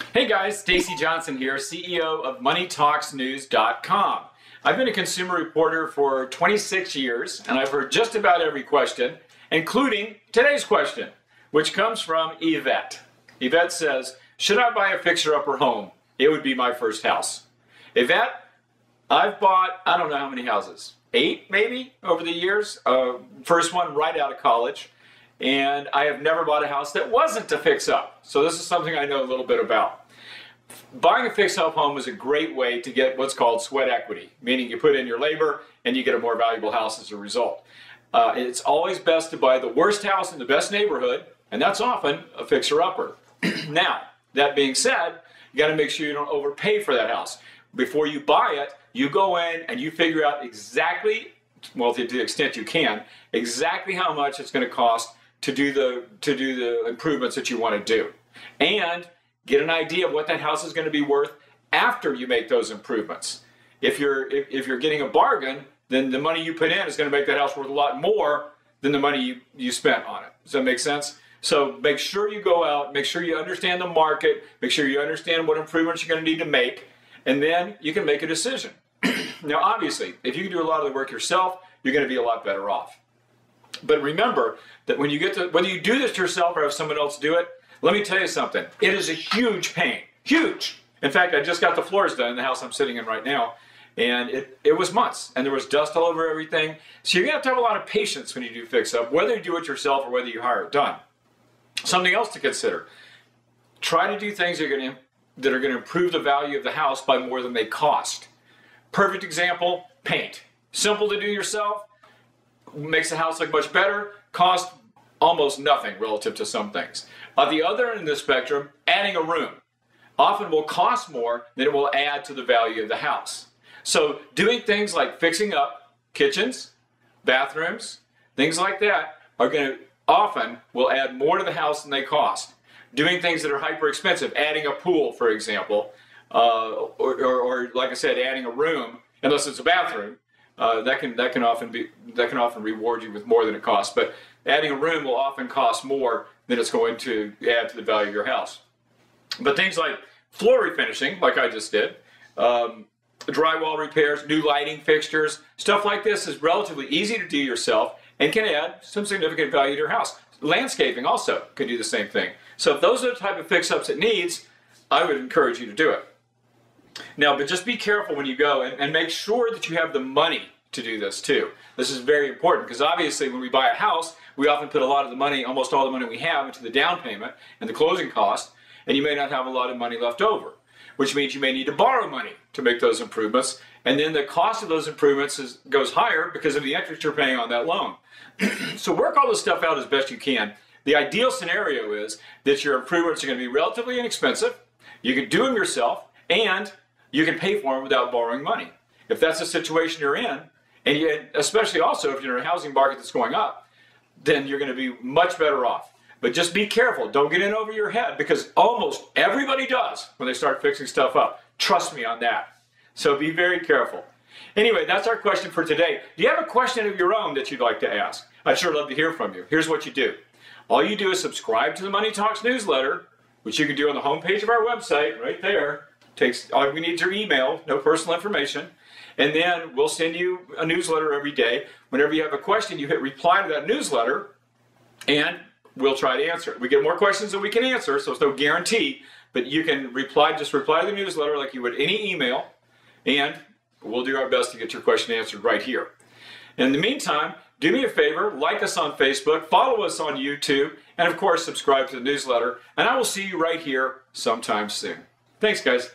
Hey guys, Stacy Johnson here, CEO of MoneyTalksNews.com. I've been a consumer reporter for 26 years, and I've heard just about every question, including today's question, which comes from Yvette. Yvette says, should I buy a fixer-upper home? It would be my first house. Yvette, I've bought, I don't know how many houses, 8 maybe over the years. First one right out of college. And I have never bought a house that wasn't a fix-up. So this is something I know a little bit about. Buying a fix-up home is a great way to get what's called sweat equity, meaning you put in your labor and you get a more valuable house as a result. It's always best to buy the worst house in the best neighborhood, and that's often a fixer-upper. Now, that being said, you got to make sure you don't overpay for that house. Before you buy it, you go in and you figure out exactly, well, to the extent you can, exactly how much it's going to cost to do the improvements that you want to do, and get an idea of what that house is going to be worth after you make those improvements. If you're getting a bargain, then the money you put in is going to make that house worth a lot more than the money you spent on it. Does that make sense? So make sure you go out, make sure you understand the market, make sure you understand what improvements you're going to need to make, and then you can make a decision. Now, obviously, if you can do a lot of the work yourself, you're going to be a lot better off. But remember that when you get to, whether you do this yourself or have someone else do it, let me tell you something. It is a huge pain. Huge. In fact, I just got the floors done in the house I'm sitting in right now, and it was months, and there was dust all over everything. So you're going to have a lot of patience when you do fix-up, whether you do it yourself or whether you hire it done. Something else to consider. Try to do things that are going to improve the value of the house by more than they cost. Perfect example, paint. Simple to do yourself. Makes the house look much better, cost almost nothing relative to some things. On the other end of the spectrum, adding a room often will cost more than it will add to the value of the house. So doing things like fixing up kitchens, bathrooms, things like that are going to often will add more to the house than they cost. Doing things that are hyper expensive, adding a pool, for example, or like I said, adding a room, unless it's a bathroom, that can often reward you with more than it costs. But adding a room will often cost more than it's going to add to the value of your house. But things like floor refinishing, like I just did, drywall repairs, new lighting fixtures, stuff like this is relatively easy to do yourself and can add some significant value to your house. Landscaping also can do the same thing. So if those are the type of fix-ups it needs, I would encourage you to do it. Now, but just be careful when you go and make sure that you have the money to do this too. This is very important because obviously when we buy a house, we often put a lot of the money, almost all the money we have, into the down payment and the closing cost, and you may not have a lot of money left over, which means you may need to borrow money to make those improvements, and then the cost of those improvements goes higher because of the interest you're paying on that loan. So work all this stuff out as best you can. The ideal scenario is that your improvements are going to be relatively inexpensive, you can do them yourself, and you can pay for them without borrowing money. If that's the situation you're in, and especially also if you're in a housing market that's going up, then you're going to be much better off. But just be careful. Don't get in over your head because almost everybody does when they start fixing stuff up. Trust me on that. So be very careful. Anyway, that's our question for today. Do you have a question of your own that you'd like to ask? I'd sure love to hear from you. Here's what you do. All you do is subscribe to the Money Talks newsletter, which you can do on the homepage of our website right there. All we need is your email, no personal information, and then we'll send you a newsletter every day. Whenever you have a question, you hit reply to that newsletter, and we'll try to answer it. We get more questions than we can answer, so it's no guarantee, but you can just reply to the newsletter like you would any email, and we'll do our best to get your question answered right here. In the meantime, do me a favor, like us on Facebook, follow us on YouTube, and of course, subscribe to the newsletter, and I will see you right here sometime soon. Thanks, guys.